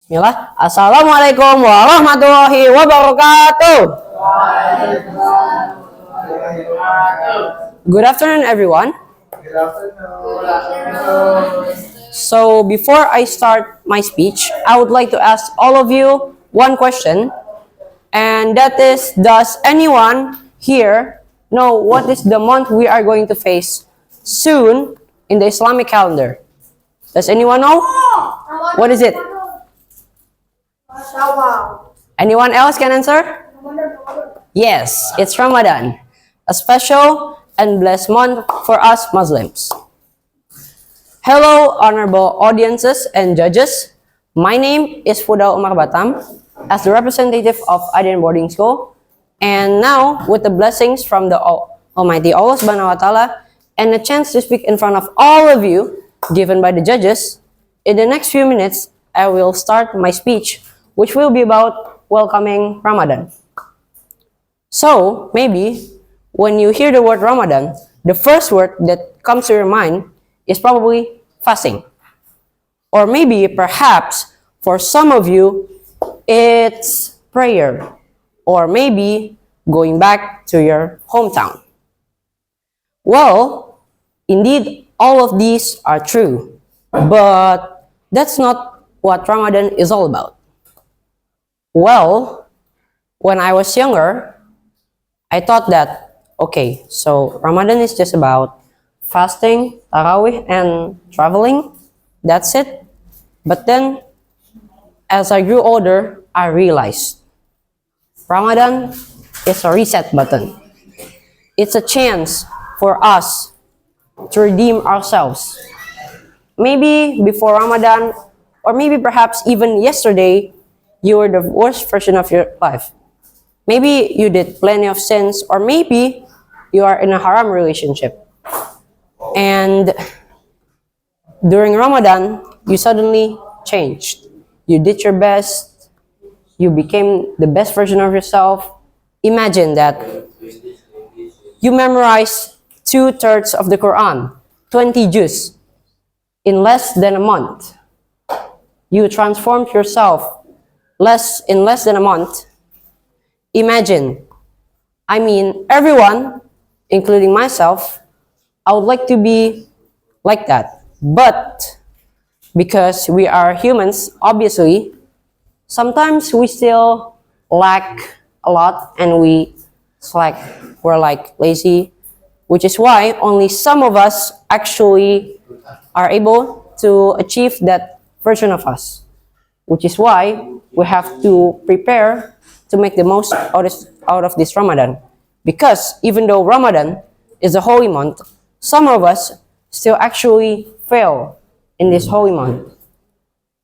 Bismillah. Assalamualaikum warahmatullahi wabarakatuh. Good afternoon, everyone. So, before I start my speech, I would like to ask all of you one question, and that is, does anyone here know what is the month we are going to face soon in the Islamic calendar? Does anyone know? What is it? Anyone else can answer? Yes, it's Ramadan, a special and blessed month for us Muslims. Hello, honorable audiences and judges. My name is Fuda Umar Batam, as the representative of Aden Boarding School. And now, with the blessings from the Almighty Allah Subhanahu wa Ta'ala and a chance to speak in front of all of you, given by the judges, in the next few minutes, I will start my speech, which will be about welcoming Ramadan. So, maybe, when you hear the word Ramadan, the first word that comes to your mind is probably fasting. Or maybe, perhaps, for some of you, it's prayer. Or maybe, going back to your hometown. Well, indeed, all of these are true. But that's not what Ramadan is all about. Well, when I was younger, I thought that, okay, so Ramadan is just about fasting, tarawih, and traveling. That's it. But then, as I grew older, I realized Ramadan is a reset button. It's a chance for us to redeem ourselves. Maybe before Ramadan, or maybe perhaps even yesterday, you were the worst version of your life. Maybe you did plenty of sins, or maybe you are in a haram relationship. And during Ramadan, you suddenly changed. You did your best. You became the best version of yourself. Imagine that you memorized 2/3 of the Quran, 20 juz, in less than a month. You transformed yourself in less than a month. Imagine, everyone, including myself, I would like to be like that. But because we are humans, obviously, sometimes we still lack a lot and we're like lazy, which is why only some of us actually are able to achieve that version of us, which is why we have to prepare to make the most out of this Ramadan. Because even though Ramadan is a holy month, some of us still actually fail in this holy month.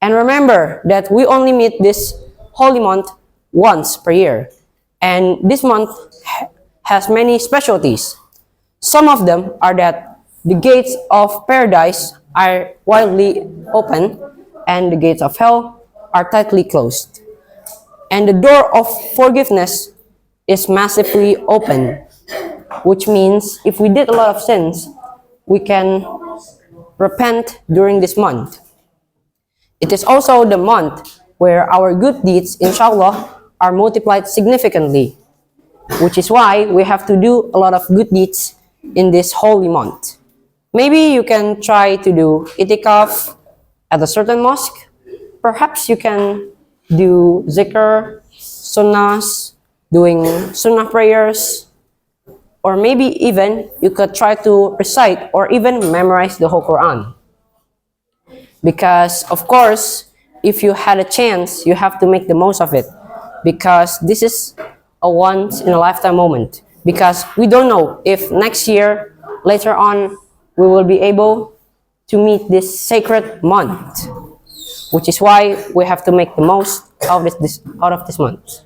And remember that we only meet this holy month once per year. And this month has many specialties. Some of them are that the gates of paradise are widely open and the gates of hell are tightly closed. And the door of forgiveness is massively open, which means if we did a lot of sins, we can repent during this month. It is also the month where our good deeds, inshallah, are multiplied significantly, which is why we have to do a lot of good deeds in this holy month. Maybe you can try to do itikaf at a certain mosque. Perhaps you can do zikr, sunnahs, doing sunnah prayers, or maybe even you could try to recite or even memorize the whole Quran. Because, of course, if you had a chance, you have to make the most of it. Because this is a once-in-a-lifetime moment. Because we don't know if next year, later on, we will be able to meet this sacred month. Which is why we have to make the most out of this month.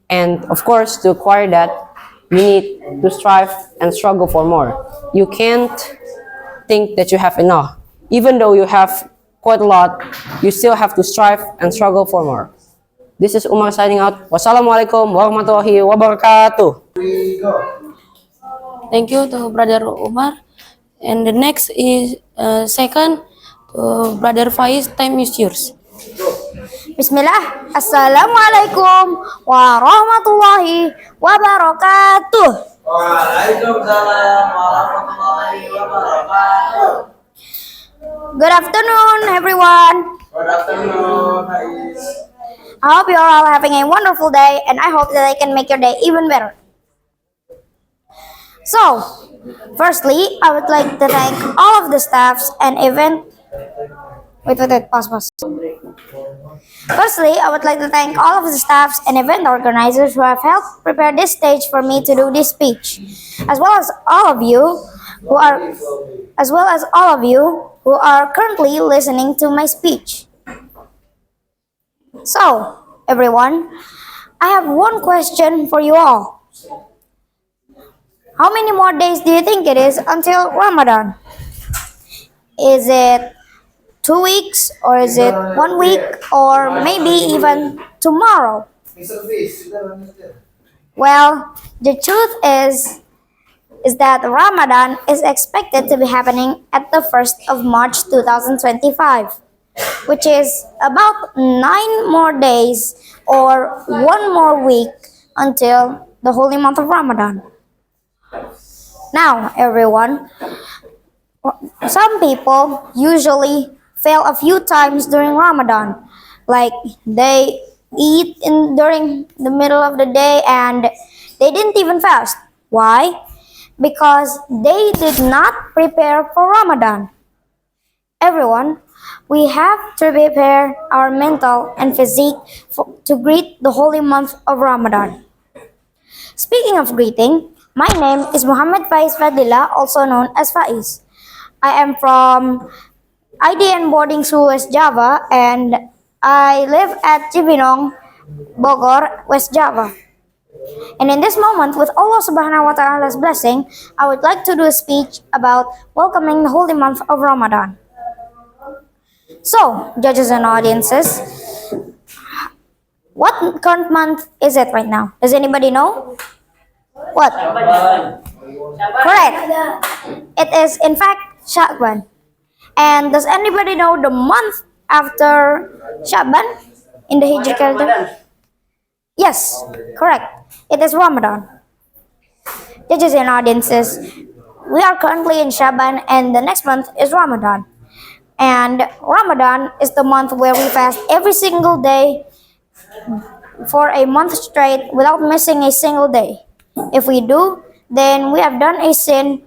And, of course, to acquire that, you need to strive and struggle for more. You can't think that you have enough. Even though you have quite a lot, you still have to strive and struggle for more. This is Umar signing out. Wassalamualaikum warahmatullahi wabarakatuh. Thank you to Brother Umar. And the next is second to Brother Faiz. Time is yours. Bismillah. Assalamualaikum warahmatullahi wabarakatuh. Waalaikumsalam warahmatullahi wabarakatuh. Good afternoon, everyone. Good afternoon, Ais. I hope you're all having a wonderful day, and I hope that I can make your day even better. So, firstly, I would like to thank all of the staffs and event. Wait, pause. Firstly, I would like to thank all of the staffs and event organizers who have helped prepare this stage for me to do this speech, as well as all of you who are, currently listening to my speech. So, everyone, I have one question for you all. How many more days do you think it is until Ramadan? Is it 2 weeks, or is it 1 week, or maybe even tomorrow? Well, the truth is that Ramadan is expected to be happening at the 1st of March 2025, which is about 9 more days or 1 more week until the holy month of Ramadan. Now, everyone, some people usually fail a few times during Ramadan. Like they eat during the middle of the day and they didn't even fast. Why? Because they did not prepare for Ramadan. Everyone, we have to prepare our mental and physique to greet the holy month of Ramadan. Speaking of greeting, my name is Muhammad Faiz Fadila, also known as Faiz. I am from IDN Boarding School, West Java, and I live at Cibinong, Bogor, West Java. And in this moment, with Allah Subhanahu wa Ta'ala's blessing, I would like to do a speech about welcoming the holy month of Ramadan. So, judges and audiences, what current month is it right now? Does anybody know? What? Correct. It is, in fact, Sha'ban. And does anybody know the month after Sha'ban in the Hijri calendar? Yes, correct. It is Ramadan. Judges and audiences, we are currently in Sha'ban and the next month is Ramadan. And Ramadan is the month where we fast every single day for a month straight without missing a single day. If we do, then we have done a sin,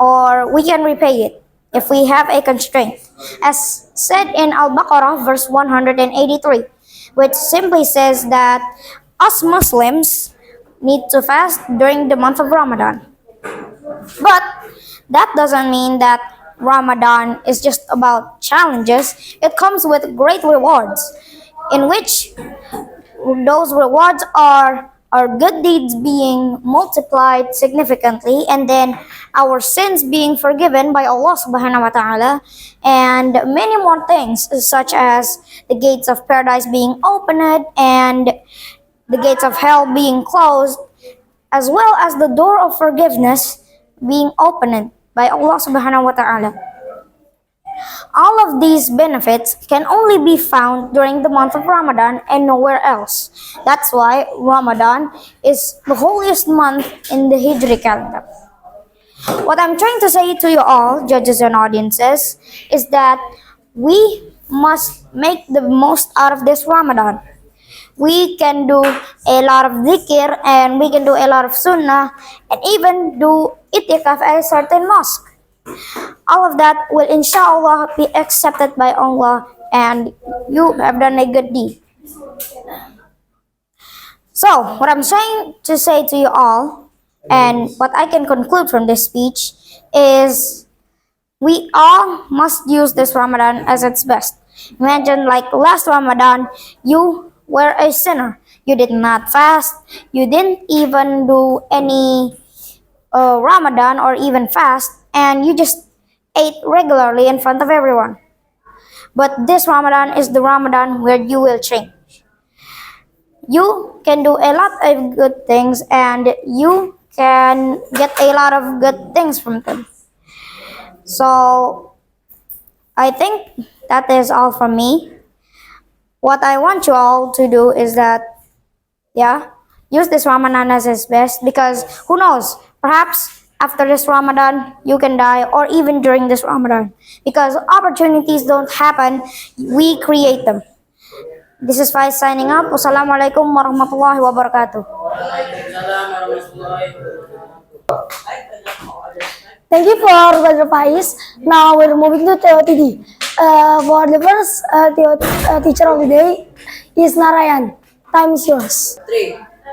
or we can repay it if we have a constraint. As said in Al-Baqarah verse 183, which simply says that us Muslims need to fast during the month of Ramadan. But that doesn't mean that Ramadan is just about challenges. It comes with great rewards, in which those rewards are our good deeds being multiplied significantly, and then our sins being forgiven by Allah Subhanahu wa Ta'ala, and many more things, such as the gates of paradise being opened and the gates of hell being closed, as well as the door of forgiveness being opened by Allah Subhanahu wa Ta'ala. All of these benefits can only be found during the month of Ramadan and nowhere else. That's why Ramadan is the holiest month in the Hijri calendar. What I'm trying to say to you all, judges and audiences, is that we must make the most out of this Ramadan. We can do a lot of dhikr, and we can do a lot of sunnah, and even do itikaf at a certain mosque. All of that will inshallah be accepted by Allah, and you have done a good deed. So, what I'm trying to say to you all, and what I can conclude from this speech, is we all must use this Ramadan as its best. Imagine, like last Ramadan, you were a sinner. You did not fast. You didn't even do any Ramadan or even fast, and you just ate regularly in front of everyone. But this Ramadan is the Ramadan where you will change. You can do a lot of good things, and you can get a lot of good things from them. So, I think that is all from me. what I want you all to do is that, yeah, use this Ramadan as its best, because who knows, perhaps after this Ramadan you can die, or even during this Ramadan, because opportunities don't happen, we create them. This is Faiz signing up. Wassalamualaikum warahmatullahi wabarakatuh. Thank you for Brother Faiz. Now we're moving to TOTD. For the first teacher of the day is Narayan. Time is yours.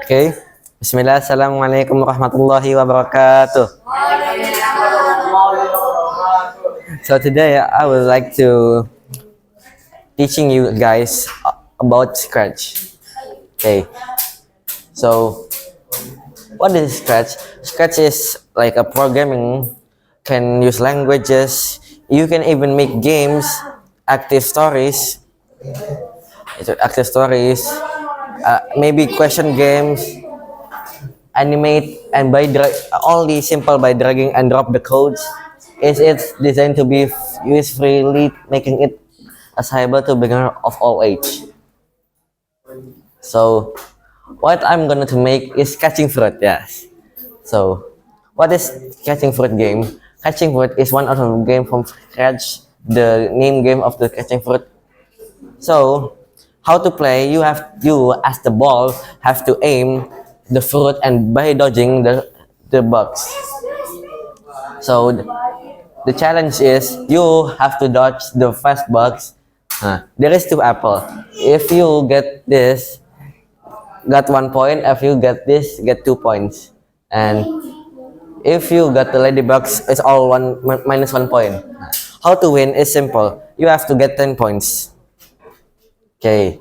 Okay. Bismillah. Assalamualaikum warahmatullahi wabarakatuh. So today I would like to teaching you guys about Scratch. Okay. So what is Scratch? Scratch is like a programming, can use languages, you can even make games, active stories, maybe question games, animate, and only simple by dragging and drop the codes. It's designed to be used freely, making it accessible to beginner of all age. So what I'm going to make is Catching Fruit. Yes. So what is Catching Fruit game? Catching Fruit is one of the game from Scratch, the name game of the Catching Fruit. So how to play? You as the ball have to aim the fruit and by dodging the bugs. So the challenge is you have to dodge the fast bugs. There is 2 apples. If you get this, got 1 point. If you get this, get 2 points. And if you got the ladybugs, it's all minus 1 point. How to win is simple. You have to get 10 points. Okay.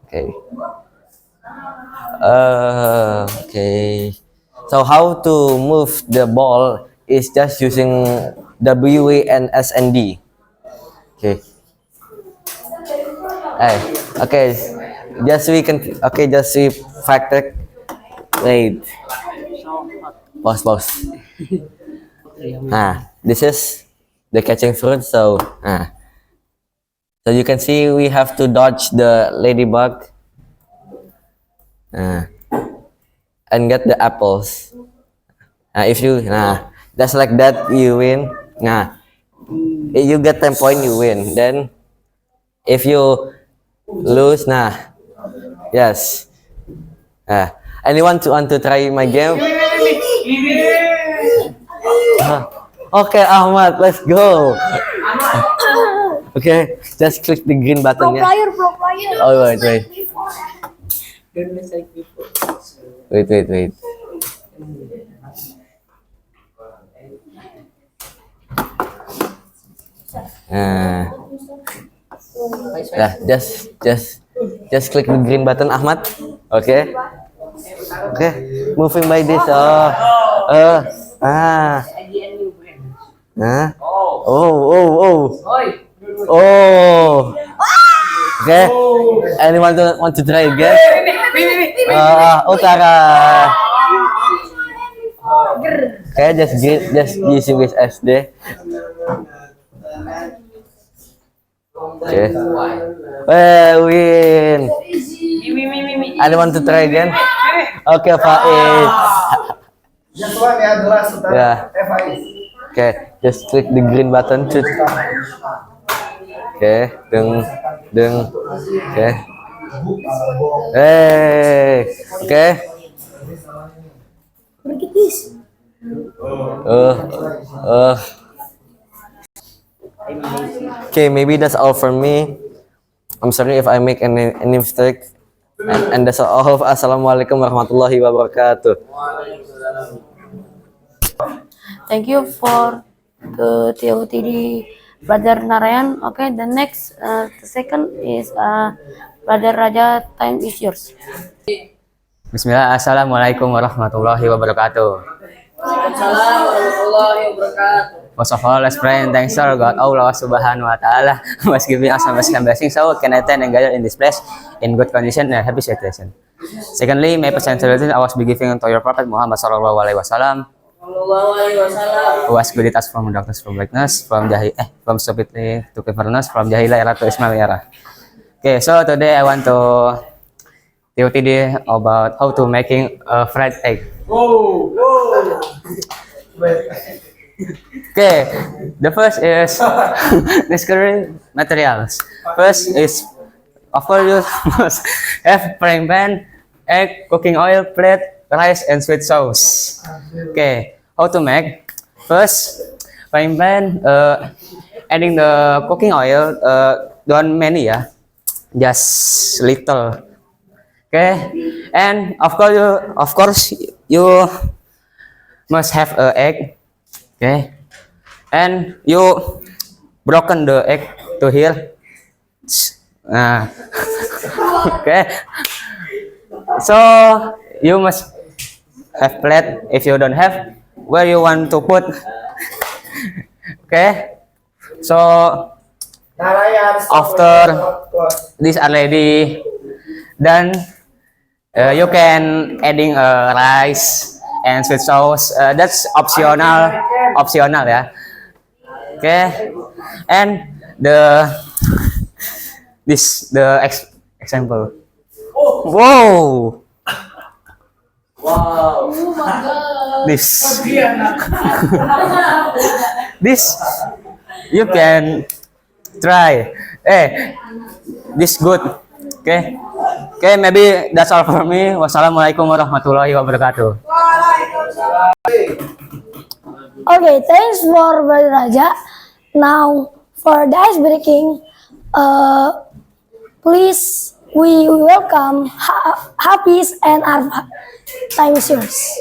Okay. Okay. So how to move the ball is just using W, A, and S, and D. Okay. Okay. Just we fact check. Wait. Pause. This is the Catching Fruit. So you can see we have to dodge the ladybug and get the apples. If you just like that, you win. If you get 10 points, you win. Then if you lose, yes. Anyone want to try my game? Okay, Ahmad, let's go. Okay, just click the green button. Pro player. Oh, wait. Wait. Just click the green button, Ahmad. Okay. Moving by this. Okay. Anyone want to try again? Utara. Okay, just using this SD. Okay. Win. Anyone to try again? Okay, Faiz. Yeah. Okay, just click the green button. Okay, deng. Okay. Hey. Okay. Look at this. Okay, maybe that's all from me. I'm sorry if I make any mistake. And that's all. Assalamualaikum warahmatullahi wabarakatuh. Thank you for the TOTD Brother Narayan. Okay, the second is Brother Raja. Time is yours. Bismillah, Assalamualaikum warahmatullahi wabarakatuh. Waalaikumsalam warahmatullahi wabarakatuh. First of all, let's pray and thanks our God, Allah Subhanahu wa Ta'ala, who has given us a Muslim blessing, so we can attend and gather in this place in good condition and happy situation. Secondly, may peace and salutations always be given to your Prophet Muhammad Sallallahu Alaihi Wasallam. Sallallahu alaihi wasallam. Who was good at us from darkness from brightness, from stupidity to cleverness, from Jahiliyah era to Ismail era. Okay, so today I want to TOTD about how to making a fried egg. Okay, the first is necessary materials. First is, of course, you must have frying pan, egg, cooking oil, plate, rice, and sweet sauce. Okay, how to make? First, frying pan, adding the cooking oil, don't many ya, just little. Okay, and of course you must have a egg. Okay, and you broken the egg to here. Okay, so you must have plate. If you don't have, where you want to put? Okay, so after this already done, you can adding rice and sweet sauce. That's optional ya. Okay, and the example. Wow. This this you can try. This good. Okay, maybe that's all for me. Wassalamualaikum warahmatullahi wabarakatuh. Okay, thanks for Brother Raja. Now, for the ice breaking, please we welcome Hafiz and Arfa. Time is yours.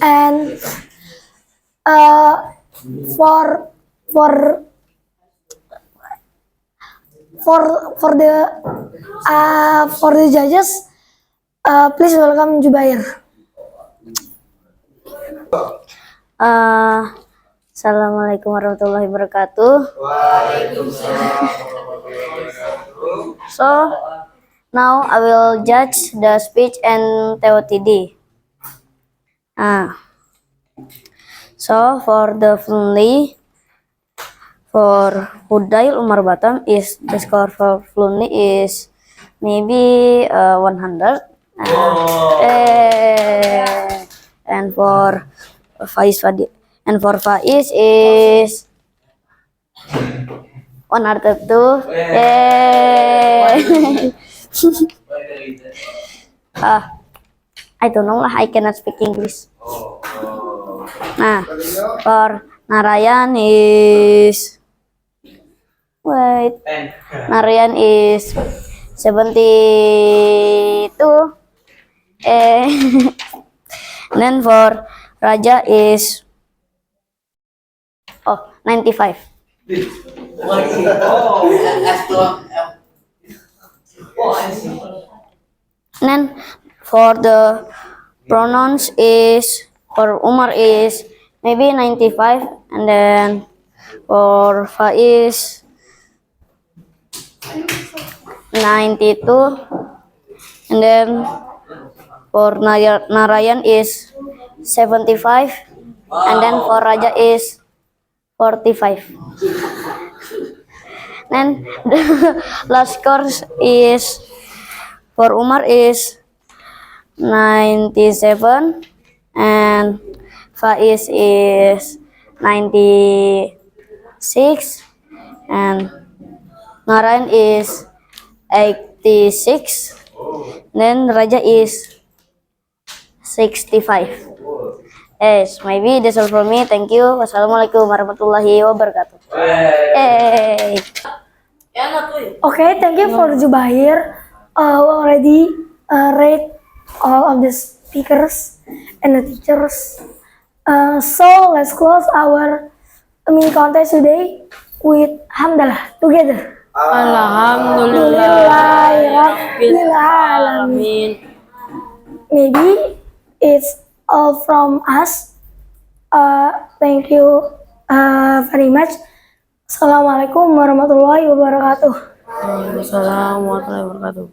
And for for for the judges, please welcome Jubair. Assalamualaikum warahmatullahi wabarakatuh. So now I will judge the speech and TOTD. So for the Flunli, for Hudail Umar Batam, is the score for Flunli is maybe 100. And for Faiz is 102. I don't know lah, I cannot speak English. Nah, for Narayan is Narayan is 72. Then for Raja is 95. Then for the pronouns is, for Umar is maybe 95, and then for Faiz 92, and then for Narayan is 75, and then for Raja is 45. Then the last score is for Umar is 97, and Faiz is 96, and Narayan is 86, then Raja is 65. Yes, maybe that's all from me. Thank you. Wassalamualaikum warahmatullahi wabarakatuh. Hey. Okay, thank you for Jubair. We already rate all of the speakers and the teachers. So let's close our mini contest today with Hamdalah together. Alhamdulillahirabbil Maybe it's all from us. Thank you very much. Assalamualaikum warahmatullahi wabarakatuh. Waalaikumsalam warahmatullahi wabarakatuh.